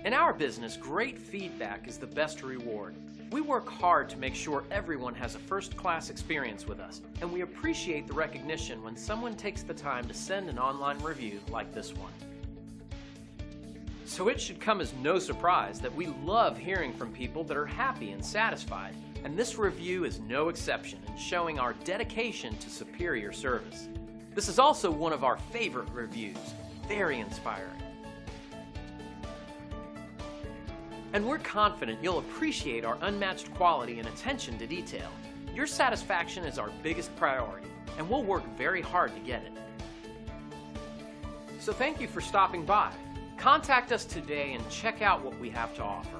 In our business, great feedback is the best reward. We work hard to make sure everyone has a first-class experience with us, and we appreciate the recognition when someone takes the time to send an online review like this one. So it should come as no surprise that we love hearing from people that are happy and satisfied, and this review is no exception in showing our dedication to superior service. This is also one of our favorite reviews, very inspiring. And we're confident you'll appreciate our unmatched quality and attention to detail. Your satisfaction is our biggest priority, and we'll work very hard to get it. So thank you for stopping by. Contact us today and check out what we have to offer.